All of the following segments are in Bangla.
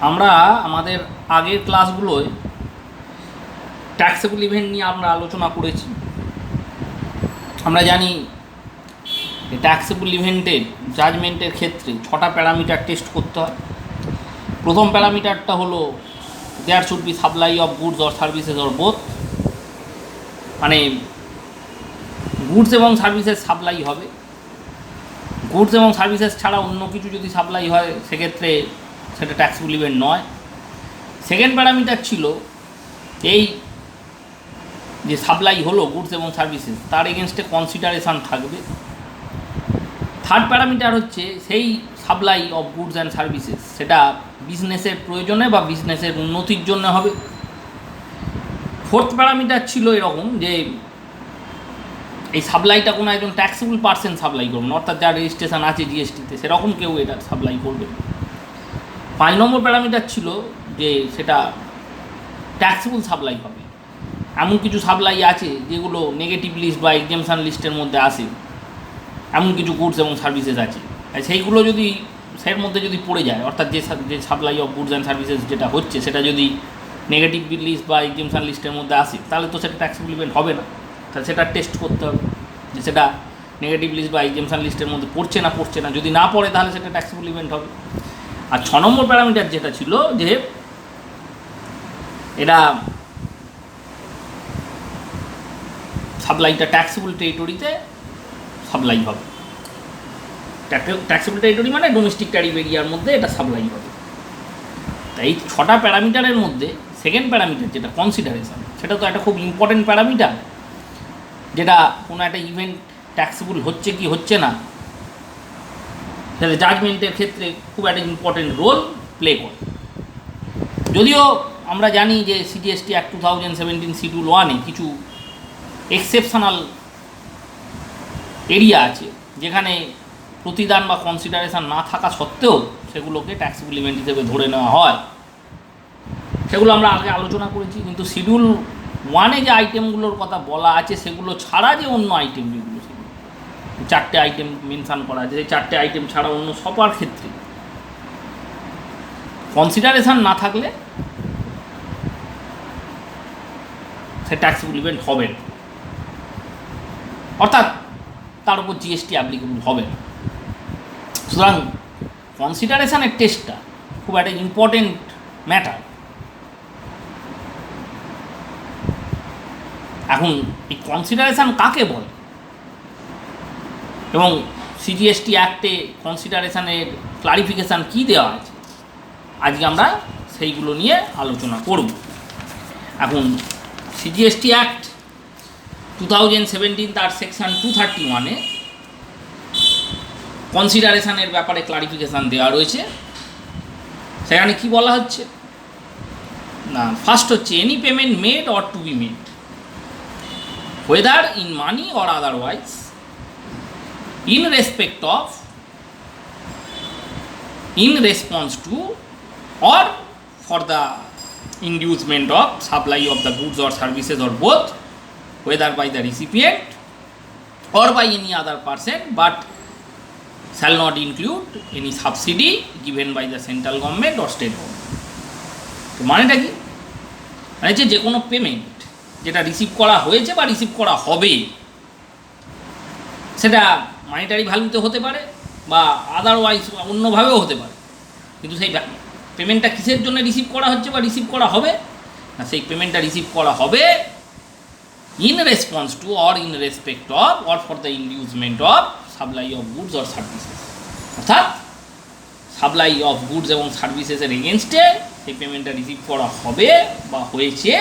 আমরা আমাদের আগের ক্লাসগুলোয় ট্যাক্সেবল ইভেন্ট নিয়ে আমরা আলোচনা করেছি। আমরা জানি ট্যাক্সেবল ইভেন্টের জাজমেন্টের ক্ষেত্রে 6টা প্যারামিটার টেস্ট করতে হয়। প্রথম প্যারামিটারটা হলো there should be supply of goods or services or both, মানে গুডস এবং সার্ভিসেস সাপ্লাই হবে। গুডস এবং সার্ভিসেস ছাড়া অন্য কিছু যদি সাপ্লাই হয় সেক্ষেত্রে সেটা ট্যাক্সেবল ইভেন্ট নয়। সেকেন্ড প্যারামিটার ছিল এই যে সাপ্লাই হলো গুডস এবং সার্ভিসেস, তার এগেনস্টে কনসিডারেশান থাকবে। থার্ড প্যারামিটার হচ্ছে সেই supply of goods and services সেটা বিজনেসের প্রয়োজনে বা বিজনেসের উন্নতির জন্য হবে। ফোর্থ প্যারামিটার ছিল এরকম যে এই সাপ্লাইটা কোনো একজন ট্যাক্সেবল পার্সন সাপ্লাই করবেন, অর্থাৎ যার রেজিস্ট্রেশন আছে জিএসটিতে সেরকম কেউ এটা সাপ্লাই করবে। 5 নম্বর প্যারামিটার ছিল যে সেটা ট্যাক্সেবল সাপ্লাই হবে। এমন কিছু সাপ্লাই আছে যেগুলো নেগেটিভ লিস্ট বা এক্সামশন লিস্টের মধ্যে আসে, এমন কিছু গুডস এবং সার্ভিসেস আছে, সেইগুলো যদি সের মধ্যে যদি পড়ে যায়, অর্থাৎ যে supply of goods and services যেটা হচ্ছে সেটা যদি নেগেটিভ লিস্ট বা এক্সামশন লিস্টের মধ্যে আসে তাহলে তো সেটা ট্যাক্সেবল ইভেন্ট হবে না। তাহলে সেটা টেস্ট করতে হবে যে সেটা নেগেটিভ লিস্ট বা এক্সামশন লিস্টের মধ্যে পড়ছে না। যদি না পড়ে তাহলে সেটা ট্যাক্সেবল ইভেন্ট হবে। আর 6 নম্বর প্যারামিটার যেটা ছিল যে এটা সাপ্লাইটা ট্যাক্সেবল টেরিটরিতে সাপ্লাই হবে। ট্যাক্সেবল টেরিটরি মানে ডোমেস্টিক ট্যারিফ এরিয়ার মধ্যে এটা সাপ্লাই হবে। তাই এই 6টা প্যারামিটারের মধ্যে সেকেন্ড প্যারামিটার যেটা কনসিডারেশন, সেটা তো একটা খুব ইম্পর্টেন্ট প্যারামিটার, যেটা কোনো একটা ইভেন্ট ট্যাক্সেবল হচ্ছে কি হচ্ছে না সেটা জাজমেন্টের ক্ষেত্রে খুব একটা ইম্পর্টেন্ট রোল প্লে করে। যদিও আমরা জানি যে সিজিএসটি অ্যাক্ট 2017 শিডিউল 1-এ কিছু এক্সেপশনাল এরিয়া আছে যেখানে প্রতিদান বা কনসিডারেশান না থাকা সত্ত্বেও সেগুলোকে ট্যাক্সেবল ইভেন্ট হিসেবে ধরে নেওয়া হয়। সেগুলো আমরা আগে আলোচনা করেছি। কিন্তু শিডিউল 1-এ যে আইটেমগুলোর কথা বলা আছে সেগুলো ছাড়া যে অন্য আইটেম যেগুলো, সেগুলো 4টে আইটেম মেনশান করা আছে, সেই 4টে আইটেম ছাড়া অন্য সবার ক্ষেত্রে কনসিডারেশান না থাকলে সে ট্যাক্সেবল ইভেন্ট হবে না, অর্থাৎ তার উপর জিএসটি অ্যাপ্লিকেবল হবে না। সুতরাং কনসিডারেশানের টেস্টটা খুব একটা ইম্পর্টেন্ট ম্যাটার। এখন এই কনসিডারেশান কাকে বলে এবং সিজিএসটি অ্যাক্টে কনসিডারেশানের ক্লারিফিকেশান কী দেওয়া আছে, আজকে আমরা সেইগুলো নিয়ে আলোচনা করব। এখন সিজিএসটি অ্যাক্ট 2017 তার সেকশন 231-এ কনসিডারেশানের ব্যাপারে ক্লারিফিকেশান দেওয়া রয়েছে। সেখানে কি বলা হচ্ছে না, ফার্স্ট হচ্ছে any payment made or to be made whether in money or otherwise in respect of, in response to or for the inducement of supply of the goods or services or both, whether by the recipient or by any other person, but shall not include any subsidy given by the central government or state government. তো মানেটা কি? মানে যে কোনো পেমেন্ট যেটা রিসিভ করা হয়েছে বা রিসিভ করা হবে সেটা মানিটারি ভ্যালুতে হতে পারে বা আদারওয়াইজ অন্যভাবেও হতে পারে, কিন্তু সেই পেমেন্টটা কিসের জন্য রিসিভ করা হচ্ছে বা রিসিভ করা হবে না, সেই পেমেন্টটা রিসিভ করা হবে in response to or in respect of or for the inducement of supply of goods or services, অর্থাৎ সাপ্লাই অফ গুডস এবং সার্ভিসেসের এগেনস্টে সেই পেমেন্টটা রিসিভ করা হবে বা হয়েছে,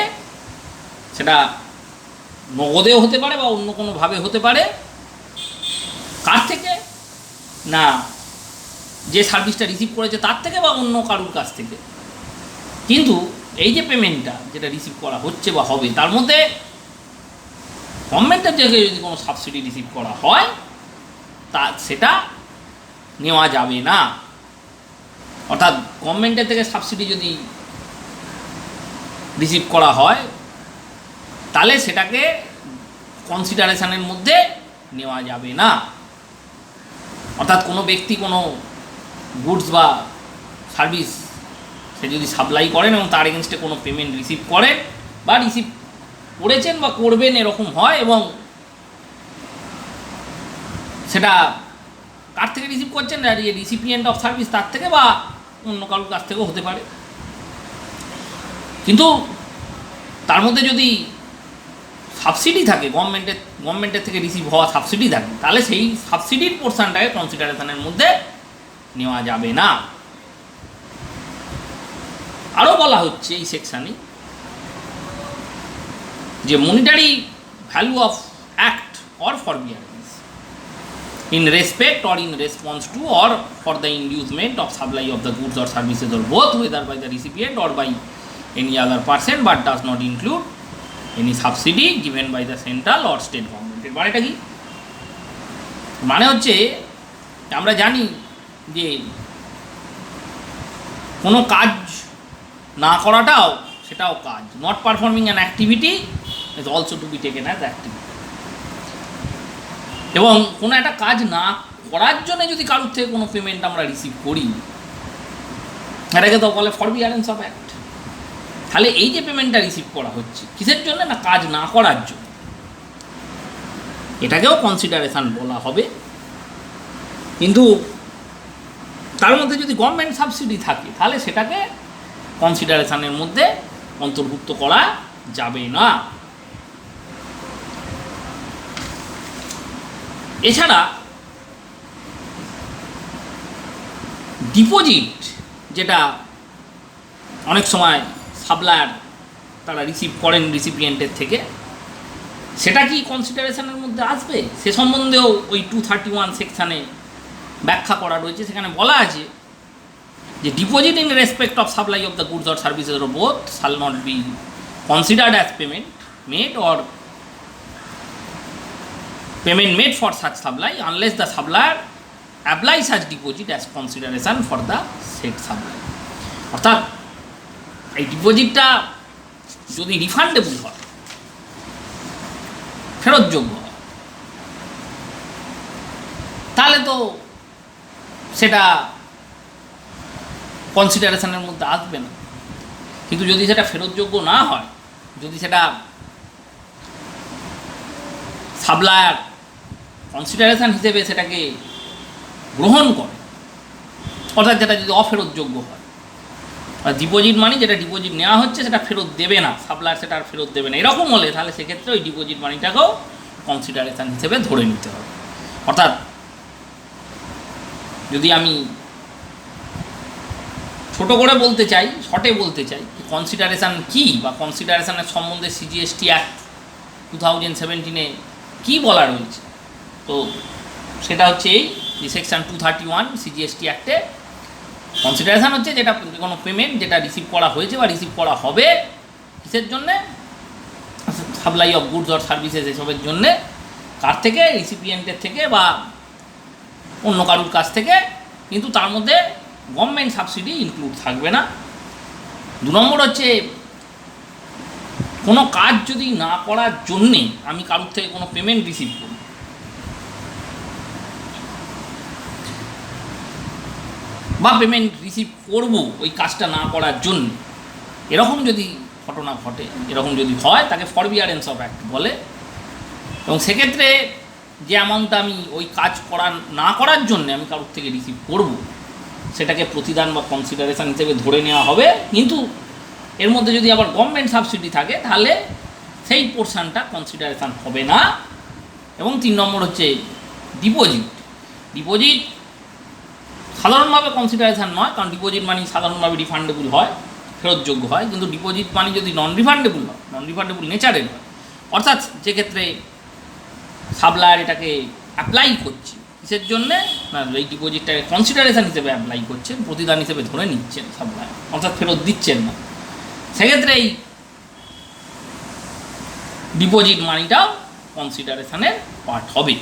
সেটা নগদেও হতে পারে বা অন্য কোনোভাবে হতে পারে। কার থেকে না, যে সার্ভিসটা রিসিভ করেছে তার থেকে বা অন্য কারুর কাছ থেকে। কিন্তু এই যে পেমেন্টটা যেটা রিসিভ করা হচ্ছে বা হবে তার মধ্যে গভর্নমেন্টের থেকে যদি কোনো সাবসিডি রিসিভ করা হয় তা সেটা নেওয়া যাবে না। অর্থাৎ গভর্নমেন্টের থেকে সাবসিডি যদি রিসিভ করা হয় তাহলে সেটাকে কনসিডারেশানের মধ্যে নেওয়া যাবে না। অর্থাৎ কোনো ব্যক্তি কোনো গুডস বা সার্ভিস সে যদি সাপ্লাই করেন এবং তার এগেনস্টে কোনো পেমেন্ট রিসিভ করেন বা রিসিভ করেছেন বা করবেন এরকম হয়, এবং সেটা কার থেকে রিসিভ করছেন, রিসিপিয়েন্ট অফ সার্ভিস তার থেকে বা অন্য কারোর কাছ থেকেও হতে পারে। কিন্তু তার মধ্যে যদি সাবসিডি থাকে, গভর্নমেন্টের থেকে রিসিভ হওয়া সাবসিডি থাকে, তাহলে সেই সাবসিডির পোর্শনটাকে কনসিডারেশনের মধ্যে নেওয়া যাবে না। আরও বলা হচ্ছে এই সেকশানে যে monetary value of act or forbearance in respect or in response to or for the inducement of supply of the goods or services or both, whether by the recipient or by any other person, but does not include any subsidy given by the central or state government. এর বারেটা কি মানে হচ্ছে, আমরা জানি যে কোনো কাজ না করাটাও সেটাও কাজ। Not performing an activity is also to be taken as activity. এবং কোনো একটা কাজ না করার জন্য যদি কারোর থেকে কোনো পেমেন্ট আমরা রিসিভ করি, এটাকে তো বলে ফরবিয়ারেন্স অফ অ্যাক্ট। তাহলে এই যে পেমেন্টটা রিসিভ করা হচ্ছে কিসের জন্য, না কাজ না করার জন্য, এটাকেও কনসিডারেশান বলা হবে। কিন্তু তার মধ্যে যদি গভর্নমেন্ট সাবসিডি থাকে তাহলে সেটাকে কনসিডারেশানের মধ্যে অন্তর্ভুক্ত করা যাবে না। এছাড়া ডিপোজিট, যেটা অনেক সময় সাপ্লায়ার তারা রিসিভ করেন রিসিপিয়েন্টের থেকে, সেটা কি কনসিডারেশনের মধ্যে আসবে সে সম্বন্ধেও ওই 231 সেকশানে ব্যাখ্যা করা রয়েছে। সেখানে বলা আছে যে deposit in respect of supply of the goods or services or both shall not be considered as payment made or payment made for such supply unless the supplier applies such deposit as consideration for the said supply. অর্থাৎ এই ডিপোজিটটা যদি রিফান্ডেবল হয়, ফেরতযোগ্য হয়, তাহলে তো সেটা কনসিডারেশনের মধ্যে আসবে না। কিন্তু যদি সেটা ফেরতযোগ্য না হয়, যদি সেটা সাপ্লায়ার কনসিডারেশান হিসেবে সেটাকে গ্রহণ করে, অর্থাৎ যেটা যদি অফেরতযোগ্য হয়, আর ডিপোজিট মানি যেটা ডিপোজিট নেওয়া হচ্ছে সেটা ফেরত দেবে না, সাপ্লায়ার সেটা আর ফেরত দেবে না, এরকম হলে তাহলে সেক্ষেত্রে ওই ডিপোজিট মানিটাকেও কনসিডারেশান হিসেবে ধরে নিতে হবে। অর্থাৎ যদি আমি ছোটো করে বলতে চাই, শর্টে বলতে চাই, কনসিডারেশান কী বা কনসিডারেশানের সম্বন্ধে সিজিএসটি অ্যাক্ট 2017-এ কী বলা রয়েছে, তো সেটা হচ্ছে এই যে সেকশান 231 সিজিএসটি অ্যাক্টে কনসিডারেশান হচ্ছে যেটা কোনো পেমেন্ট যেটা রিসিভ করা হয়েছে বা রিসিভ করা হবে কিসের জন্যে, supply of goods or services এসবের জন্যে, কার থেকে, রিসিপিয়েন্টের থেকে বা অন্য কারুর কাছ থেকে, কিন্তু তার মধ্যে গভর্নমেন্ট সাবসিডি ইনক্লুড থাকবে না। 2 নম্বর হচ্ছে কোনো কাজ যদি না করার জন্যে আমি কারোর থেকে কোনো পেমেন্ট রিসিভ করি বা পেমেন্ট রিসিভ করব ওই কাজটা না করার জন্য, এরকম যদি ঘটনা ঘটে, এরকম যদি হয়, তাকে ফরবিয়ারেন্স অফ অ্যাক্ট বলে। এবং সেক্ষেত্রে যে অ্যামাউন্টটা আমি ওই কাজ না করার জন্য আমি কারোর থেকে রিসিভ করব, সেটাকে প্রতিদান বা কনসিডারেশান হিসেবে ধরে নেওয়া হবে। কিন্তু এর মধ্যে যদি আবার গভর্নমেন্ট সাবসিডি থাকে তাহলে সেই পোর্শনটা কনসিডারেশান হবে না। এবং 3 নম্বর হচ্ছে ডিপোজিট সাধারণভাবে কনসিডারেশান নয়, কারণ ডিপোজিট মানি সাধারণভাবে রিফান্ডেবল হয়, ফেরতযোগ্য হয়। কিন্তু ডিপোজিট মানি যদি নন রিফান্ডেবল নেচারের হয়, অর্থাৎ যেক্ষেত্রে সাপ্লায়ার এটাকে অ্যাপ্লাই করছে কিসের জন্যে, না এই ডিপোজিটটাকে কনসিডারেশান হিসেবে অ্যাপ্লাই করছেন, প্রতিদান হিসেবে ধরে নিচ্ছেন সাপ্লায়ার, অর্থাৎ ফেরত দিচ্ছেন না, সেক্ষেত্রে এই ডিপোজিট মানিটাও কনসিডারেশানের পার্ট হবে।